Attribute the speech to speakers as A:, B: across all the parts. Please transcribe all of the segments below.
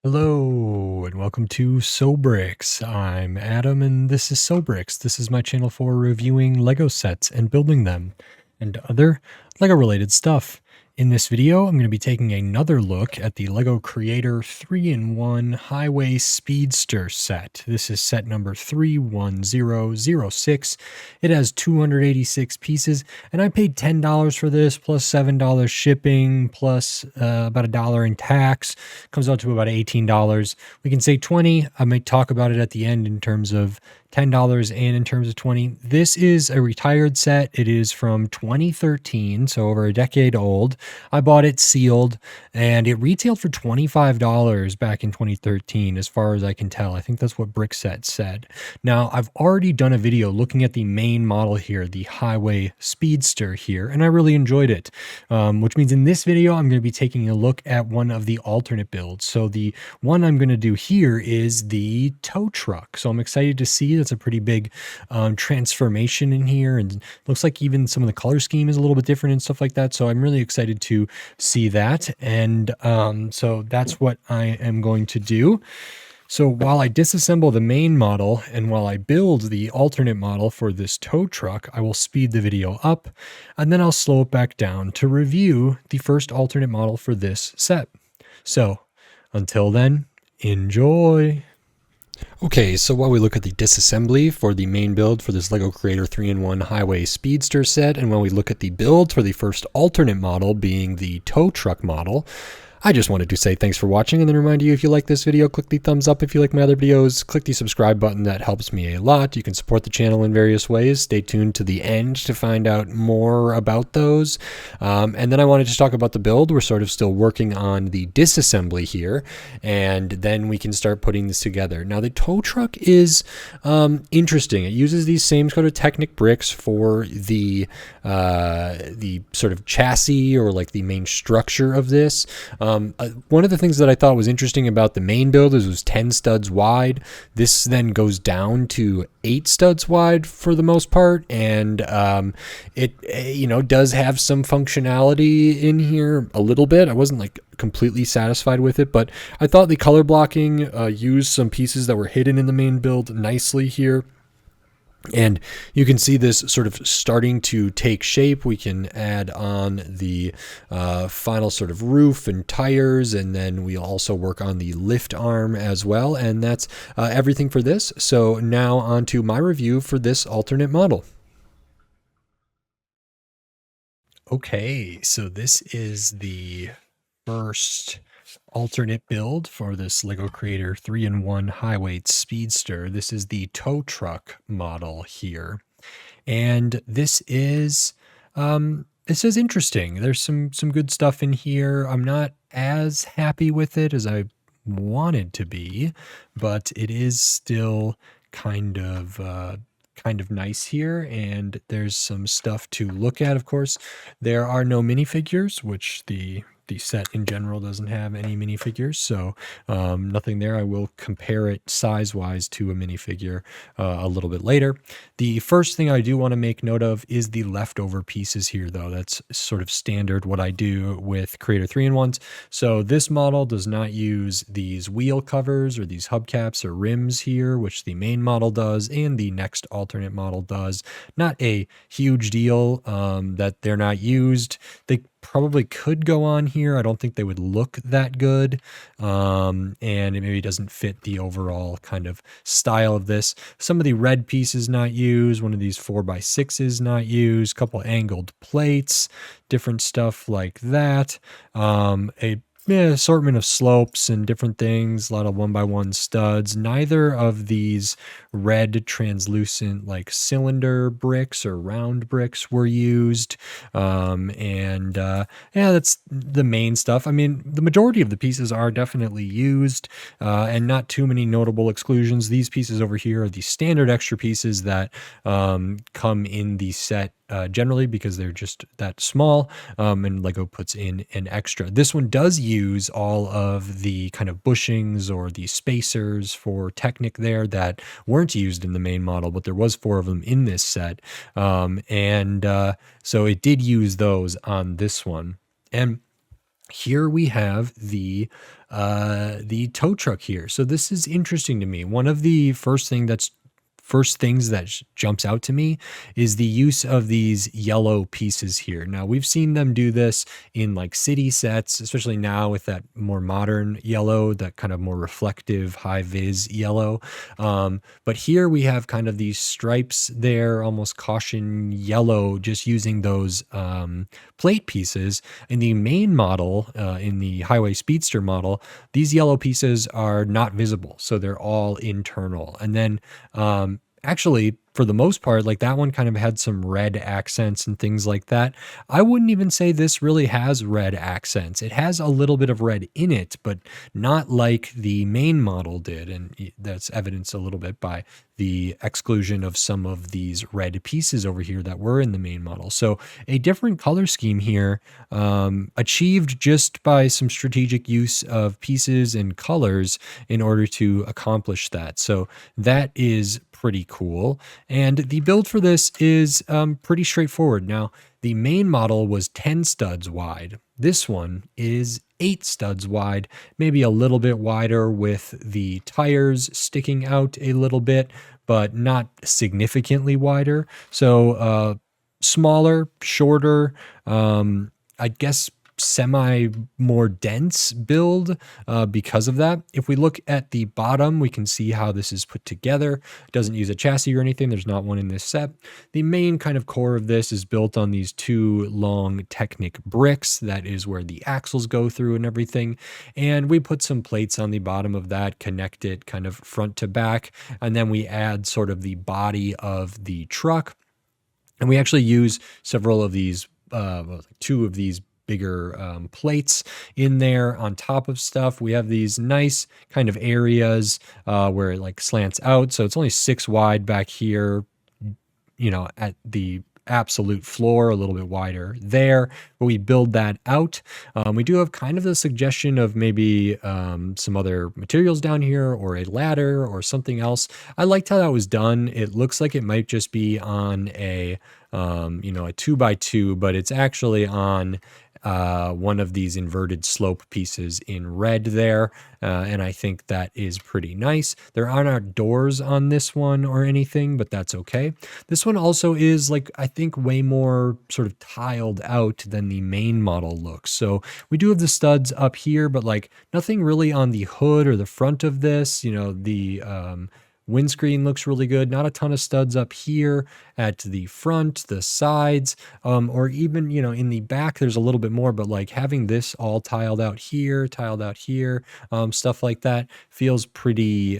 A: Hello and welcome to SoBricks. I'm Adam and this is SoBricks. This is my channel for reviewing Lego sets and building them and other Lego related stuff. In this video, I'm going to be taking another look at the Lego Creator 3-in-1 Highway Speedster set. This is set number 31006. It has 286 pieces and I paid $10 for this plus $7 shipping plus about $1 in tax. Comes out to about $18. We can say 20. I might talk about it at the end in terms of $10 and in terms of 20. This is a retired set. It is from 2013, so over a decade old. I bought it sealed and it retailed for $25 back in 2013 as far as I can tell. I think that's what Brickset said. Now, I've already done a video looking at the main model here, the Highway Speedster here, and I really enjoyed it, which means in this video, I'm going to be taking a look at one of the alternate builds. So the one I'm going to do here is the tow truck. So I'm excited to see. It's a pretty big transformation in here, and looks like even some of the color scheme is a little bit different and stuff like that. So I'm really excited to see that. And so that's what I am going to do. So while I disassemble the main model and while I build the alternate model for this tow truck, I will speed the video up and then I'll slow it back down to review the first alternate model for this set. So until then, enjoy. Okay, so while we look at the disassembly for the main build for this Lego Creator 3-in-1 Highway Speedster set, and when we look at the build for the first alternate model being the tow truck model, I just wanted to say thanks for watching and then remind you, if you like this video, click the thumbs up. If you like my other videos, click the subscribe button. That helps me a lot. You can support the channel in various ways. Stay tuned to the end to find out more about those. And then I wanted to talk about the build. We're sort of still working on the disassembly here, and then we can start putting this together. Now, the tow truck is interesting. It uses these same sort of Technic bricks for the sort of chassis or like the main structure of this. One of the things that I thought was interesting about the main build is it was 10 studs wide. This then goes down to 8 studs wide for the most part, and it does have some functionality in here a little bit. I wasn't like completely satisfied with it, but I thought the color blocking used some pieces that were hidden in the main build nicely here. And you can see this sort of starting to take shape. We can add on the final sort of roof and tires, and then we'll also work on the lift arm as well. And that's everything for this. So now on to my review for this alternate model. Okay, so this is the first alternate build for this Lego Creator 3-in-1 Highway Speedster. This is the tow truck model here, and this is interesting. There's some good stuff in here. I'm not as happy with it as I wanted to be, but it is still kind of nice here, and there's some stuff to look at. Of course, there are no minifigures, which the set in general doesn't have any minifigures, so nothing there. I will compare it size-wise to a minifigure a little bit later. The first thing I do want to make note of is the leftover pieces here, though. That's sort of standard what I do with Creator 3-in-1s. So this model does not use these wheel covers or these hubcaps or rims here, which the main model does and the next alternate model does. Not a huge deal that they're not used. They probably could go on here. I don't think they would look that good, and it maybe doesn't fit the overall kind of style of this. Some of the red pieces not used, one of these 4x6s not used, couple angled plates, different stuff like that, assortment of slopes and different things, a lot of 1x1 studs. Neither of these red translucent like cylinder bricks or round bricks were used. Yeah, that's the main stuff. I mean, the majority of the pieces are definitely used, and not too many notable exclusions. These pieces over here are the standard extra pieces that come in the set generally because they're just that small, and Lego puts in an extra. This one does use all of the kind of bushings or the spacers for Technic there that weren't used in the main model, but there was 4 of them in this set, so it did use those on this one. And here we have the the tow truck here. So this is interesting to me. One of the first things that jumps out to me is the use of these yellow pieces here. Now, we've seen them do this in like city sets, especially now with that more modern yellow, that kind of more reflective high vis yellow. But here we have kind of these stripes there, almost caution yellow, just using those plate pieces. In the main model, in the Highway Speedster model, these yellow pieces are not visible. So they're all internal. And then actually, for the most part, like that one kind of had some red accents and things like that. I wouldn't even say this really has red accents. It has a little bit of red in it, but not like the main model did. And that's evidenced a little bit by the exclusion of some of these red pieces over here that were in the main model. So a different color scheme here, achieved just by some strategic use of pieces and colors in order to accomplish that. So that is pretty cool. And the build for this is pretty straightforward. Now, the main model was 10 studs wide. This one is 8 studs wide, maybe a little bit wider with the tires sticking out a little bit, but not significantly wider. So smaller, shorter, I guess semi more dense build because of that. If we look at the bottom, we can see how this is put together. It doesn't use a chassis or anything. There's not one in this set. The main kind of core of this is built on these 2 long Technic bricks. That is where the axles go through and everything. And we put some plates on the bottom of that, connect it kind of front to back. And then we add sort of the body of the truck. And we actually use several of these, 2 of these bigger plates in there on top of stuff. We have these nice kind of areas where it like slants out. So it's only 6 wide back here, at the absolute floor, a little bit wider there, but we build that out. We do have kind of the suggestion of maybe some other materials down here or a ladder or something else. I liked how that was done. It looks like it might just be on a 2x2, but it's actually on one of these inverted slope pieces in red there. And I think that is pretty nice. There aren't doors on this one or anything, but that's okay. This one also is like, I think way more sort of tiled out than the main model looks. So we do have the studs up here, but like nothing really on the hood or the front of this. The windscreen looks really good. Not a ton of studs up here at the front, the sides, or even, in the back, there's a little bit more, but like having this all tiled out here, stuff like that feels pretty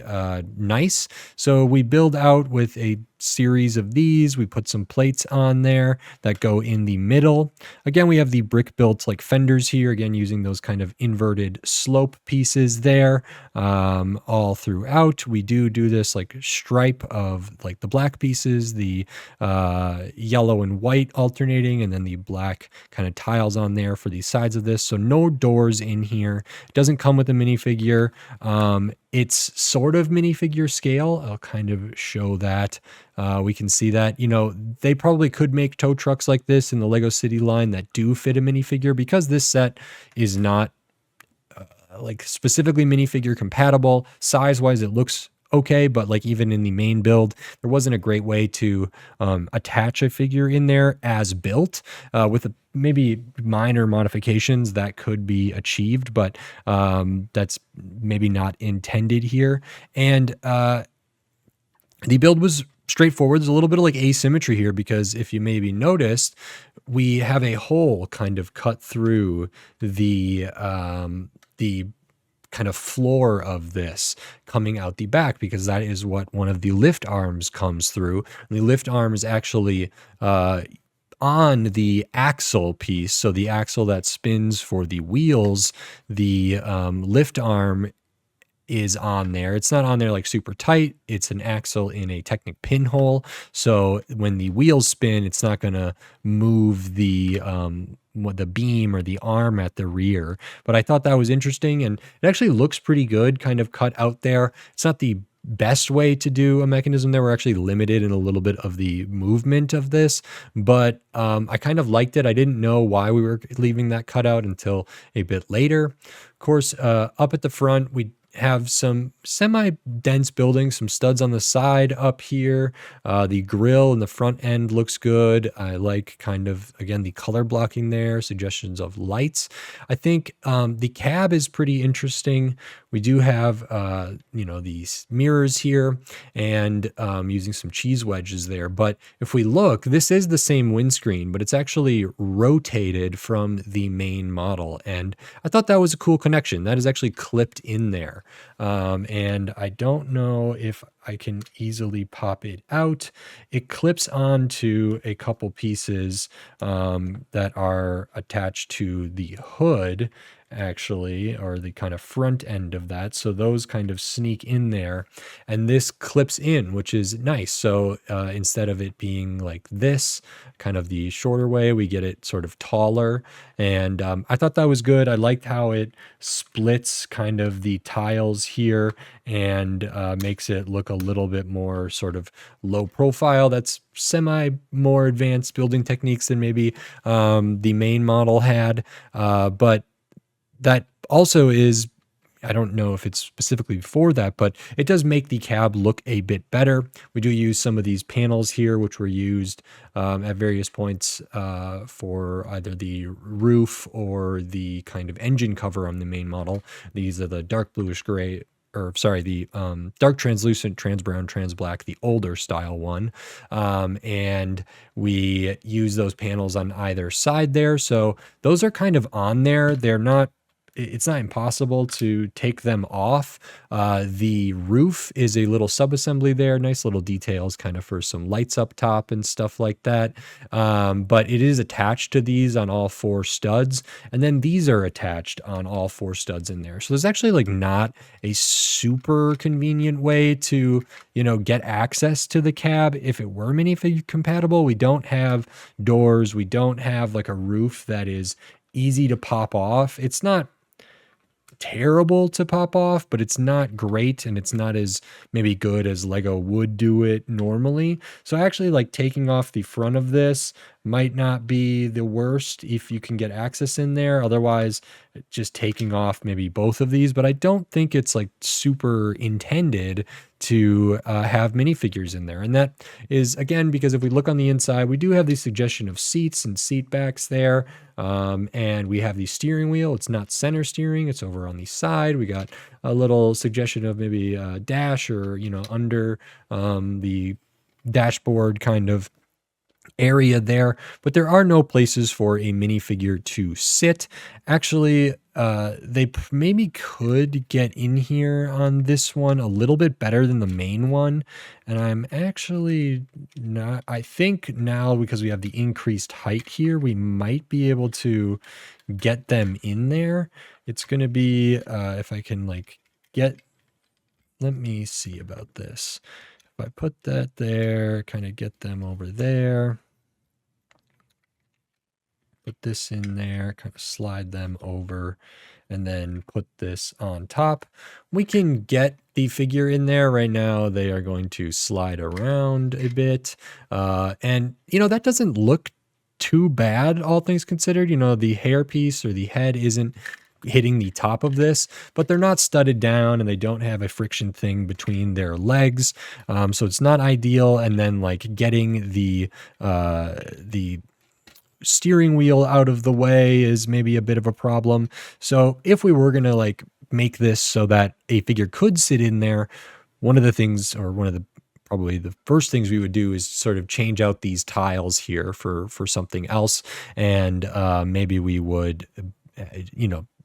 A: nice. So we build out with a series of these. We put some plates on there that go in the middle. Again, we have the brick built like fenders here, again, using those kind of inverted slope pieces there all throughout. We do this like stripe of like the black pieces, the yellow and white alternating, and then the black kind of tiles on there for the sides of this. So no doors in here. It doesn't come with a minifigure. It's sort of minifigure scale. I'll kind of show that. We can see that, they probably could make tow trucks like this in the Lego City line that do fit a minifigure, because this set is not like specifically minifigure compatible. Size-wise, it looks okay, but like even in the main build, there wasn't a great way to attach a figure in there as built. With maybe minor modifications that could be achieved, but that's maybe not intended here. And the build was straightforward. There's a little bit of like asymmetry here, because if you maybe noticed, we have a hole kind of cut through the kind of floor of this coming out the back, because that is what one of the lift arms comes through. And the lift arm is actually on the axle piece. So the axle that spins for the wheels, the lift arm is on there. It's not on there like super tight. It's an axle in a Technic pinhole. So when the wheels spin, it's not going to move the beam or the arm at the rear. But I thought that was interesting, and it actually looks pretty good, kind of cut out there. It's not the best way to do a mechanism there. We're actually limited in a little bit of the movement of this, but I kind of liked it. I didn't know why we were leaving that cutout until a bit later. Of course, up at the front, we have some semi-dense buildings, some studs on the side up here. The grill in the front end looks good. I like kind of, again, the color blocking there, suggestions of lights. I think the cab is pretty interesting. We do have, these mirrors here and using some cheese wedges there. But if we look, this is the same windscreen, but it's actually rotated from the main model. And I thought that was a cool connection. That is actually clipped in there. And I don't know if I can easily pop it out. It clips onto a couple pieces that are attached to the hood, actually, or the kind of front end of that. So those kind of sneak in there, and this clips in, which is nice. So instead of it being like this, kind of the shorter way, we get it sort of taller. And I thought that was good. I liked how it splits kind of the tiles here and makes it look a little bit more sort of low profile. That's semi more advanced building techniques than maybe the main model had. But that also is, I don't know if it's specifically for that, but it does make the cab look a bit better. We do use some of these panels here, which were used at various points for either the roof or the kind of engine cover on the main model. These are the dark bluish gray, or sorry, the dark translucent, trans brown, trans black, the older style one. And we use those panels on either side there. So those are kind of on there. It's not impossible to take them off. The roof is a little subassembly there, nice little details kind of for some lights up top and stuff like that. But it is attached to these on all 4 studs. And then these are attached on all 4 studs in there. So there's actually like not a super convenient way to, get access to the cab. If it were minifig compatible, we don't have doors. We don't have like a roof that is easy to pop off. It's not terrible to pop off, but it's not great, and it's not as maybe good as Lego would do it normally. So actually, like, taking off the front of this might not be the worst if you can get access in there. Otherwise, just taking off maybe both of these, but I don't think it's like super intended to have minifigures in there. And that is, again, because if we look on the inside, we do have the suggestion of seats and seat backs there. And we have the steering wheel. It's not center steering. It's over on the side. We got a little suggestion of maybe a dash or, under the dashboard kind of area there, but there are no places for a minifigure to sit. Actually, they maybe could get in here on this one a little bit better than the main one. And I'm actually not, I think now because we have the increased height here, we might be able to get them in there. It's going to be, if I can let me see about this. If I put that there, kind of get them over there, put this in there, kind of slide them over, and then put this on top, we can get the figure in there. Right now, they are going to slide around a bit. And, that doesn't look too bad, all things considered. The hairpiece or the head isn't hitting the top of this, but they're not studded down and they don't have a friction thing between their legs. So it's not ideal. And then getting the steering wheel out of the way is maybe a bit of a problem. So if we were going to make this so that a figure could sit in there, one of the things, or one of the probably the first things we would do, is sort of change out these tiles here for something else. And maybe we would,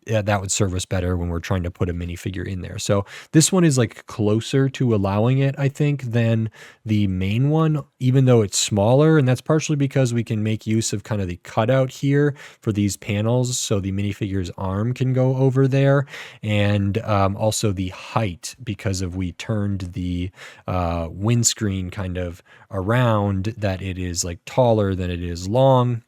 A: that would serve us better when we're trying to put a minifigure in there. So this one is closer to allowing it, I think, than the main one, even though it's smaller. And that's partially because we can make use of kind of the cutout here for these panels, so the minifigure's arm can go over there. And also the height, because of we turned the windscreen kind of around, that it is taller than it is long.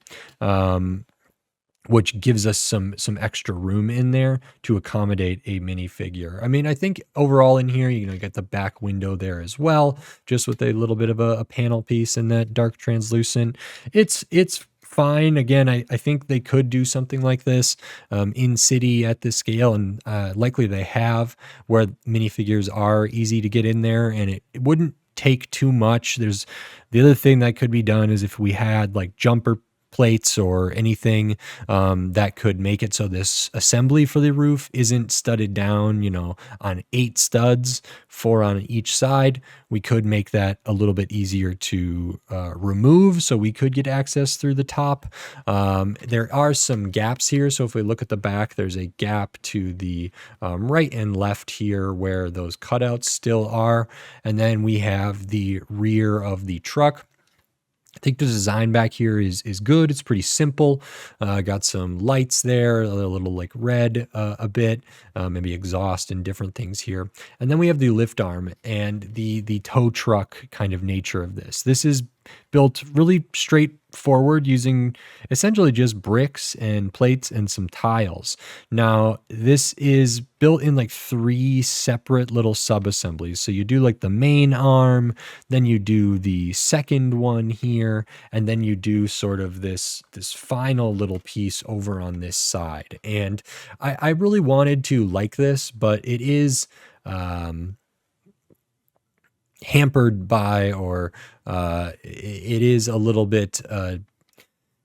A: which gives us some extra room in there to accommodate a minifigure. I mean, I think overall in here, you get the back window there as well, just with a little bit of a panel piece and that dark translucent. It's fine. Again, I think they could do something like this in city at this scale, and likely they have, where minifigures are easy to get in there, and it wouldn't take too much. There's the other thing that could be done is if we had like jumper plates or anything that could make it so this assembly for the roof isn't studded down, on 8 studs, 4 on each side. We could make that a little bit easier to remove, so we could get access through the top. There are some gaps here, so if we look at the back, there's a gap to the right and left here where those cutouts still are, and then we have the rear of the truck. I think the design back here is good. It's pretty simple. Got some lights there, a little like red a bit, maybe exhaust and different things here. And then we have the lift arm and the tow truck kind of nature of this. This is built really straightforward using essentially just bricks and plates and some tiles. Now, this is built in like 3 separate little sub-assemblies. So you do like the main arm, then you do the second one here, and then you do sort of this final little piece over on this side. And I really wanted to like this, but it is hampered by, or it is a little bit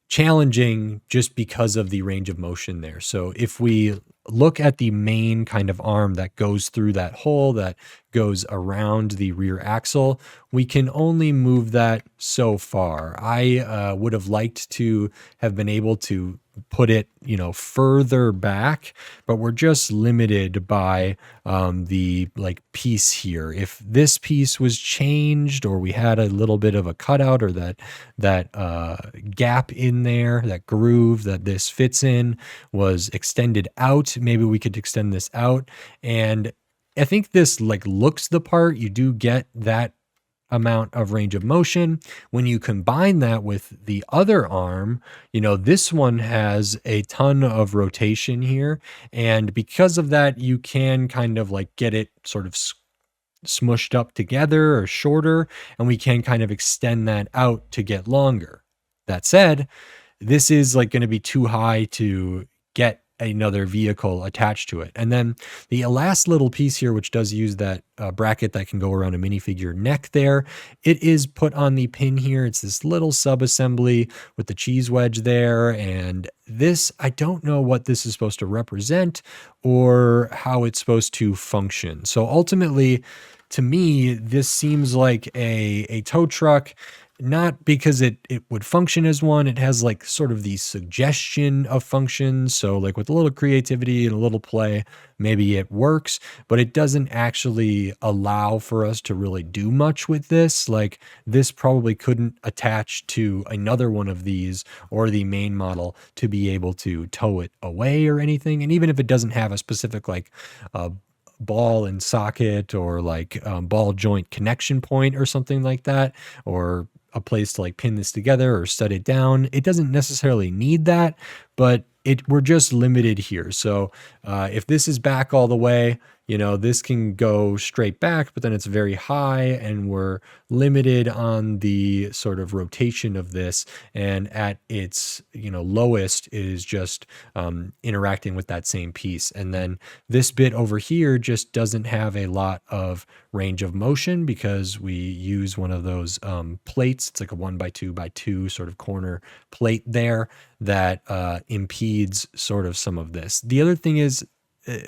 A: challenging just because of the range of motion there. So if we look at the main kind of arm that goes through that hole that goes around the rear axle, we can only move that so far. I would have liked to have been able to put it, further back, but we're just limited by the like piece here. If this piece was changed, or we had a little bit of a cutout, or that gap in there, that groove that this fits in was extended out, maybe we could extend this out. And I think this like looks the part. You do get that amount of range of motion. When you combine that with the other arm, this one has a ton of rotation here. And because of that, you can kind of like get it sort of smushed up together or shorter, and we can kind of extend that out to get longer. That said, this is like going to be too high to get another vehicle attached to it. And then the last little piece here, which does use that bracket that can go around a minifigure neck there, it is put on the pin here. It's this little sub-assembly with the cheese wedge there. And this, I don't know what this is supposed to represent or how it's supposed to function. So ultimately, to me, this seems like a tow truck. Not because it would function as one. It has like sort of the suggestion of functions. So like with a little creativity and a little play, maybe it works, but it doesn't actually allow for us to really do much with this. Like this probably couldn't attach to another one of these or the main model to be able to tow it away or anything. And even if it doesn't have a specific like ball and socket or like ball joint connection point or something like that, or a place to like pin this together or set it down, it doesn't necessarily need that, but we're just limited here. So if this is back all the way, this can go straight back, but then it's very high and we're limited on the sort of rotation of this. And at its, lowest is just interacting with that same piece. And then this bit over here just doesn't have a lot of range of motion because we use one of those plates. It's like a 1x2x2 sort of corner plate there that impedes sort of some of this. The other thing is,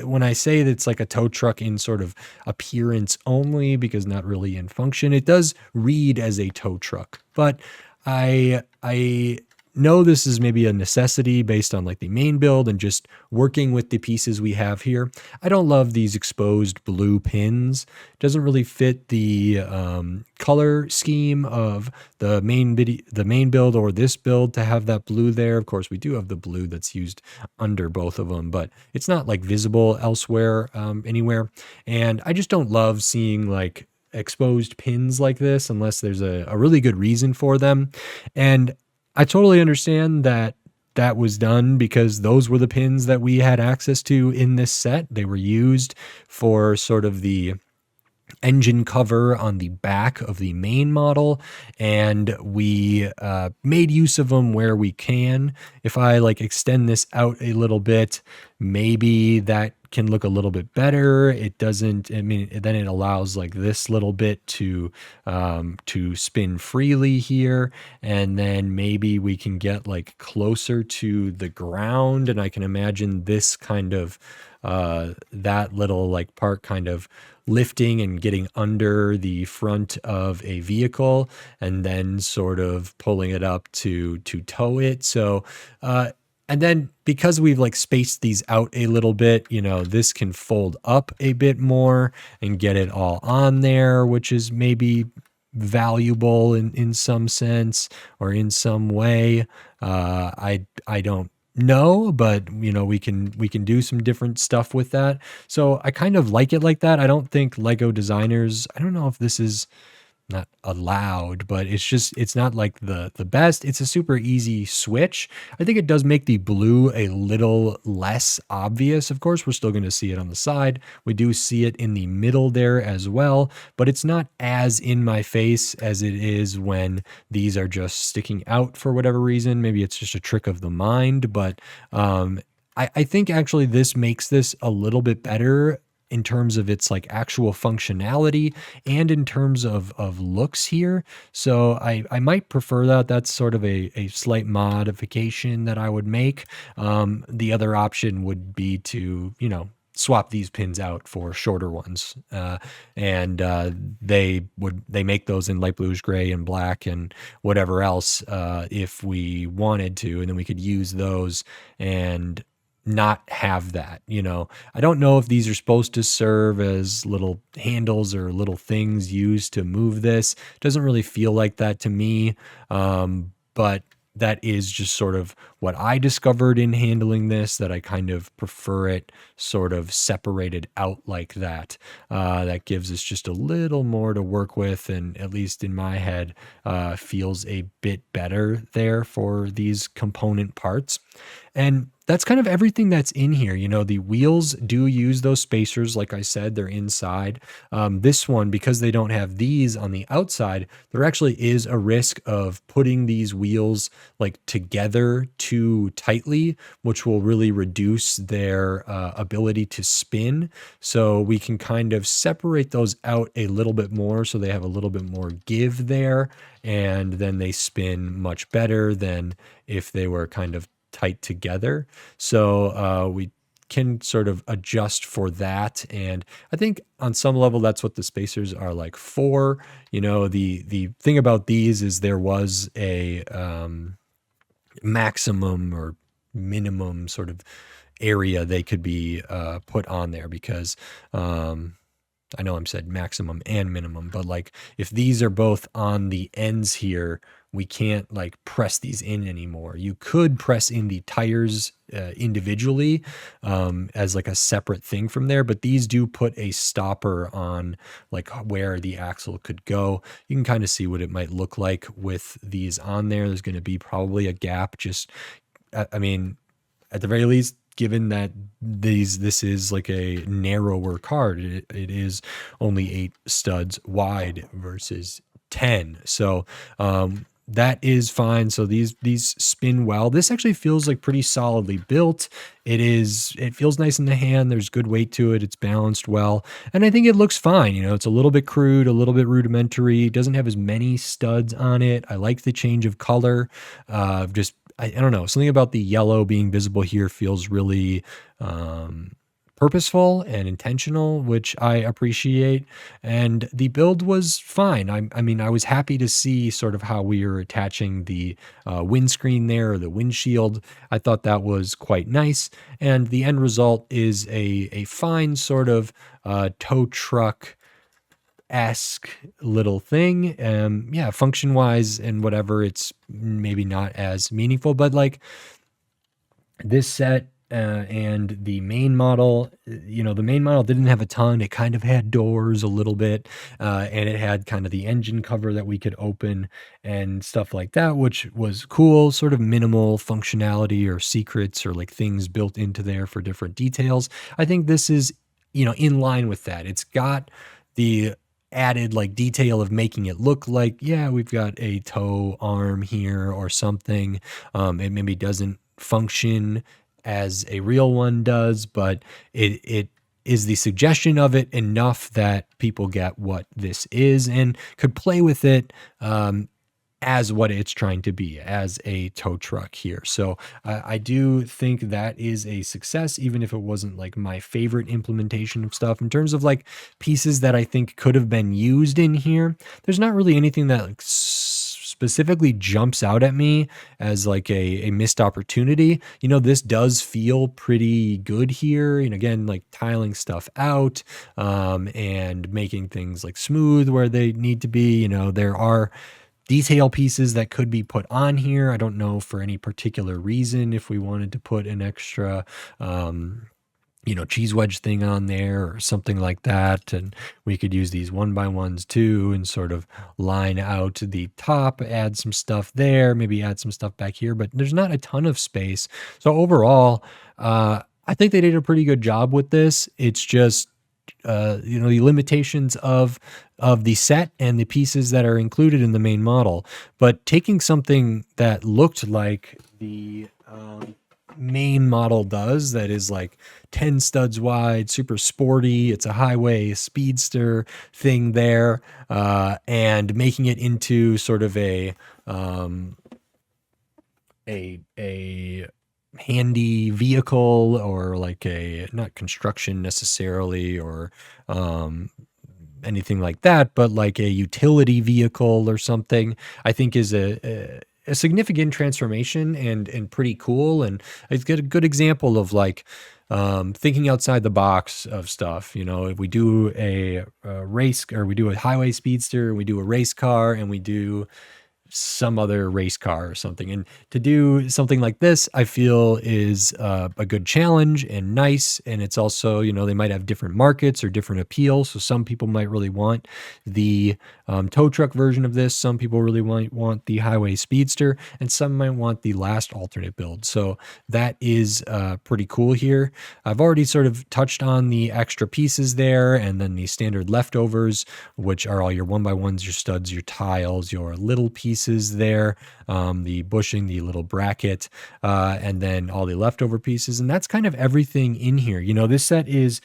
A: when I say that it's like a tow truck in sort of appearance only, because not really in function, it does read as a tow truck. But I know this is maybe a necessity based on like the main build and just working with the pieces we have here. I don't love these exposed blue pins. It doesn't really fit the color scheme of the main build or this build to have that blue there. Of course, we do have the blue that's used under both of them, but it's not like visible elsewhere anywhere. And I just don't love seeing like exposed pins like this unless there's a really good reason for them. And I totally understand that that was done because those were the pins that we had access to in this set. They were used for sort of the engine cover on the back of the main model, and we made use of them where we can. If I like extend this out a little bit, maybe that can look a little bit better. It doesn't, I mean, then it allows like this little bit to spin freely here, and then maybe we can get like closer to the ground, and I can imagine this kind of that little like part kind of lifting and getting under the front of a vehicle and then sort of pulling it up to tow it. So and then because we've like spaced these out a little bit, you know, this can fold up a bit more and get it all on there, which is maybe valuable in some sense or in some way. I don't know, but you know, we can do some different stuff with that. So I kind of like it like that. I don't think Lego designers, I don't know if this is not allowed, but it's not like the best. It's a super easy switch. I think it does make the blue a little less obvious. Of course, we're still going to see it on the side. We do see it in the middle there as well, but it's not as in my face as it is when these are just sticking out for whatever reason. Maybe it's just a trick of the mind, but I think actually this makes this a little bit better in terms of its like actual functionality and in terms of looks here. So I might prefer that. That's sort of a slight modification that I would make. The other option would be to, you know, swap these pins out for shorter ones. And they make those in light bluish gray and black and whatever else if we wanted to, and then we could use those and not have that, you know. I don't know if these are supposed to serve as little handles or little things used to move this. It doesn't really feel like that to me, but that is just sort of what I discovered in handling this, that I kind of prefer it sort of separated out like that. That gives us just a little more to work with, and at least in my head, feels a bit better there for these component parts. And that's kind of everything that's in here. You know, the wheels do use those spacers. Like I said, they're inside. This one, because they don't have these on the outside, there actually is a risk of putting these wheels like together too tightly, which will really reduce their ability to spin. So we can kind of separate those out a little bit more so they have a little bit more give there, and then they spin much better than if they were kind of tight together. So we can sort of adjust for that, and I think on some level that's what the spacers are like for. You know, the thing about these is there was a maximum or minimum sort of area they could be put on there, because I know I'm said maximum and minimum, but like if these are both on the ends here, we can't like press these in anymore. You could press in the tires individually as like a separate thing from there, but these do put a stopper on like where the axle could go. You can kind of see what it might look like with these on there. There's going to be probably a gap. Just, I mean, at the very least, given that this is like a narrower card, it is only 8 studs wide versus 10. So that is fine. So these spin well. This actually feels like pretty solidly built. It feels nice in the hand. There's good weight to it. It's balanced well. And I think it looks fine. You know, it's a little bit crude, a little bit rudimentary. It doesn't have as many studs on it. I like the change of color. I don't know, something about the yellow being visible here feels really purposeful and intentional, which I appreciate. And the build was fine. I mean, I was happy to see sort of how we were attaching the windscreen there, or the windshield. I thought that was quite nice. And the end result is a fine sort of tow truck esque little thing. Yeah, function wise and whatever, it's maybe not as meaningful, but like this set and the main model, the main model didn't have a ton. It kind of had doors a little bit, and it had kind of the engine cover that we could open and stuff like that, which was cool, sort of minimal functionality or secrets or like things built into there for different details. I think this is, in line with that. It's got the added like detail of making it look like, yeah, we've got a tow arm here or something. It maybe doesn't function as a real one does, but it is the suggestion of it enough that people get what this is and could play with it as what it's trying to be, as a tow truck here. So I do think that is a success, even if it wasn't like my favorite implementation of stuff. In terms of like pieces that I think could have been used in here, there's not really anything that like specifically jumps out at me as like a missed opportunity. This does feel pretty good here. Again, like tiling stuff out and making things like smooth where they need to be. There are detail pieces that could be put on here. I don't know for any particular reason if we wanted to put an extra cheese wedge thing on there or something like that. And we could use these 1x1s too and sort of line out the top, add some stuff there, maybe add some stuff back here, but there's not a ton of space. So overall, I think they did a pretty good job with this. It's just, the limitations of the set and the pieces that are included in the main model. But taking something that looked like the main model does, that is like 10 studs wide, super sporty, it's a highway speedster thing there, and making it into sort of a handy vehicle, or like a, not construction necessarily, or anything like that, but like a utility vehicle or something, I think is a significant transformation and pretty cool. And it's got a good example of like thinking outside the box of stuff. If we do a race, or we do a highway speedster, we do a race car, and we do some other race car or something. And to do something like this, I feel is a good challenge and nice. And it's also, they might have different markets or different appeals. So some people might really want the tow truck version of this. Some people really might want the highway speedster, and some might want the last alternate build. So that is pretty cool here. I've already sort of touched on the extra pieces there, and then the standard leftovers, which are all your 1x1s, your studs, your tiles, your little pieces there, the bushing, the little bracket, and then all the leftover pieces. And that's kind of everything in here. This set is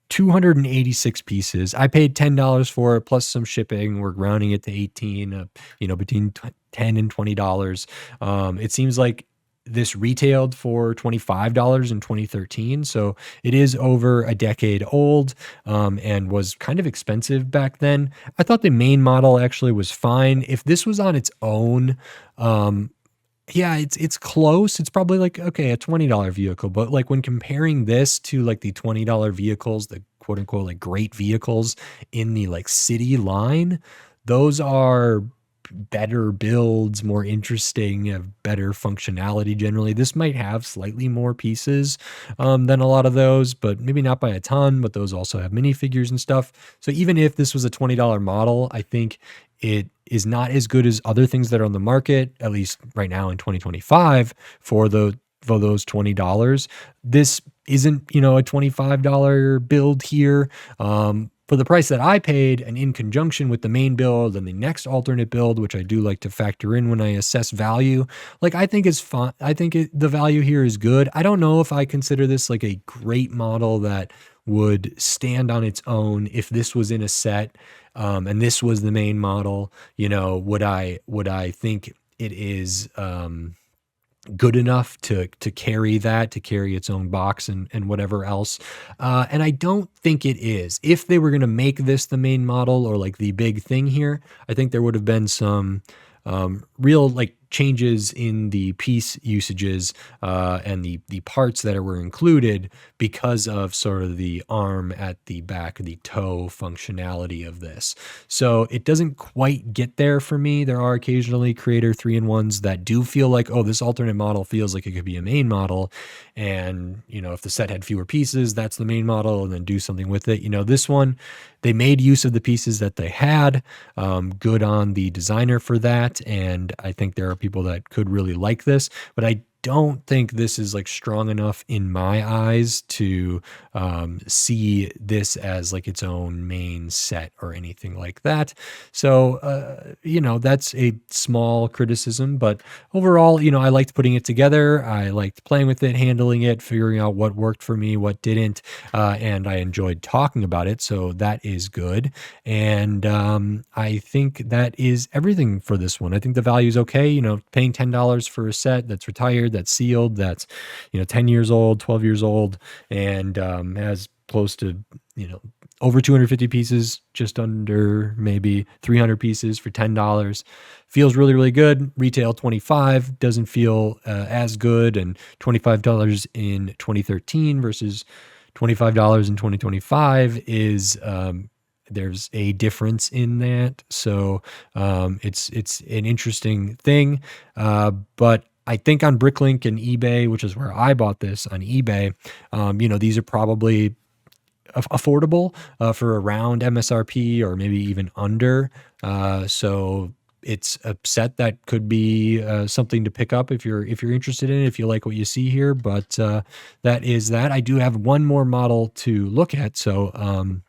A: 286 pieces. I paid $10 for it plus some shipping. We're rounding it to 18, between $10 and $20. It seems like this retailed for $25 in 2013. So it is over a decade old, and was kind of expensive back then. I thought the main model actually was fine. If this was on its own, yeah, it's close. It's probably like, okay, a $20 vehicle. But like when comparing this to like the $20 vehicles, the quote unquote like great vehicles in the like city line, those are better builds, more interesting, have better functionality generally. This might have slightly more pieces than a lot of those, but maybe not by a ton, but those also have minifigures and stuff. So even if this was a $20 model, I think it is not as good as other things that are on the market, at least right now in 2025, for those $20. This isn't, a $25 build here. For the price that I paid, and in conjunction with the main build and the next alternate build, which I do like to factor in when I assess value, like I think it's fun. I think the value here is good. I don't know if I consider this like a great model that would stand on its own if this was in a set, and this was the main model. Would I think it is good enough to carry its own box and whatever else? And I don't think it is. If they were going to make this the main model, or like the big thing here, I think there would have been some real like changes in the piece usages and the parts that were included because of sort of the arm at the back, the toe functionality of this. So it doesn't quite get there for me. There are occasionally Creator 3-in-1s that do feel like, oh, this alternate model feels like it could be a main model. And, if the set had fewer pieces, that's the main model, and then do something with it. This one, they made use of the pieces that they had. Good on the designer for that. And I think there are people that could really like this, but I don't think this is like strong enough in my eyes to see this as like its own main set or anything like that. So, that's a small criticism, but overall, I liked putting it together. I liked playing with it, handling it, figuring out what worked for me, what didn't, and I enjoyed talking about it. So that is good. And I think that is everything for this one. I think the value is okay. Paying $10 for a set that's retired, that's sealed, that's 10 years old, 12 years old, and has close to over 250 pieces, just under maybe 300 pieces for $10. Feels really, really good. Retail $25 doesn't feel as good, and $25 in 2013 versus $25 in 2025 is there's a difference in that. So it's an interesting thing. But I think on Bricklink and eBay, which is where I bought this on eBay, these are probably affordable for around MSRP or maybe even under. So it's a set that could be something to pick up if you're interested in it, if you like what you see here. But that is that. I do have one more model to look at. So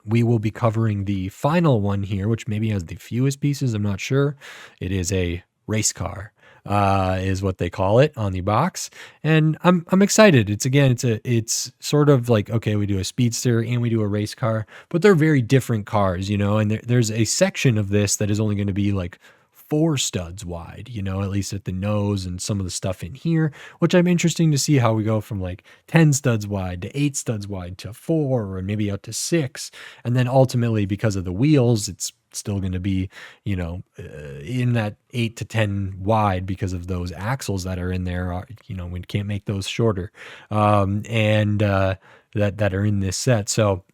A: we will be covering the final one here, which maybe has the fewest pieces. I'm not sure. It is a race car. Is what they call it on the box, and I'm excited. It's sort of like, okay, we do a speedster and we do a race car, but they're very different cars, and there's a section of this that is only going to be like 4 studs wide, at least at the nose and some of the stuff in here, which I'm interesting to see how we go from like 10 studs wide to 8 studs wide to 4 or maybe up to 6. And then ultimately, because of the wheels, it's still going to be, in that 8 to 10 wide because of those axles that are in there. We can't make those shorter, and that are in this set. So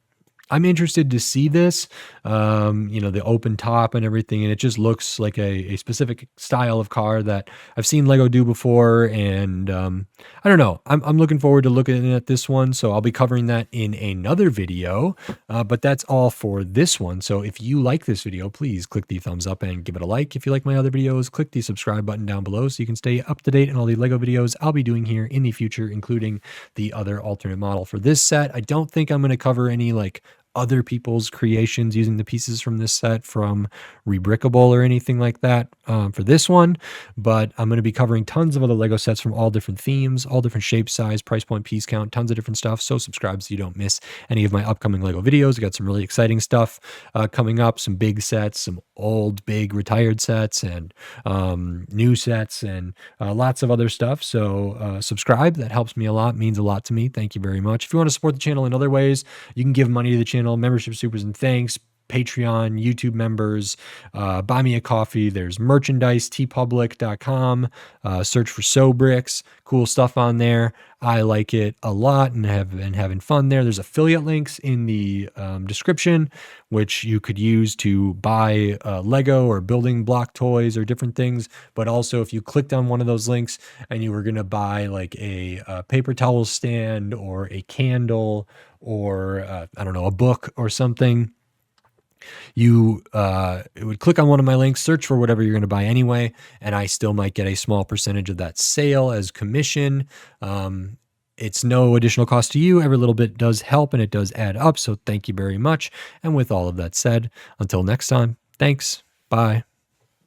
A: I'm interested to see this, the open top and everything, and it just looks like a specific style of car that I've seen Lego do before, and I don't know. I'm looking forward to looking at this one, so I'll be covering that in another video, but that's all for this one. So if you like this video, please click the thumbs up and give it a like. If you like my other videos, click the subscribe button down below so you can stay up to date on all the Lego videos I'll be doing here in the future, including the other alternate model for this set. I don't think I'm going to cover any like other people's creations using the pieces from this set from Rebrickable or anything like that for this one, but I'm going to be covering tons of other Lego sets from all different themes, all different shape, size, price point, piece count, tons of different stuff. So subscribe so you don't miss any of my upcoming Lego videos. I got some really exciting stuff coming up, some big sets, some old big retired sets, and new sets, and lots of other stuff. So subscribe. That helps me a lot, means a lot to me. Thank you very much. If you want to support the channel in other ways, you can give money to the channel, membership supers and thanks, Patreon, YouTube members, buy me a coffee. There's merchandise, tpublic.com, search for SoBricks, cool stuff on there. I like it a lot and have been having fun there. There's affiliate links in the description, which you could use to buy Lego or building block toys or different things. But also if you clicked on one of those links and you were going to buy like a paper towel stand or a candle or I don't know, a book or something, you it would click on one of my links, search for whatever you're going to buy anyway, and I still might get a small percentage of that sale as commission. It's no additional cost to you. Every little bit does help and it does add up, so thank you very much. And with all of that said, until next time, thanks, bye.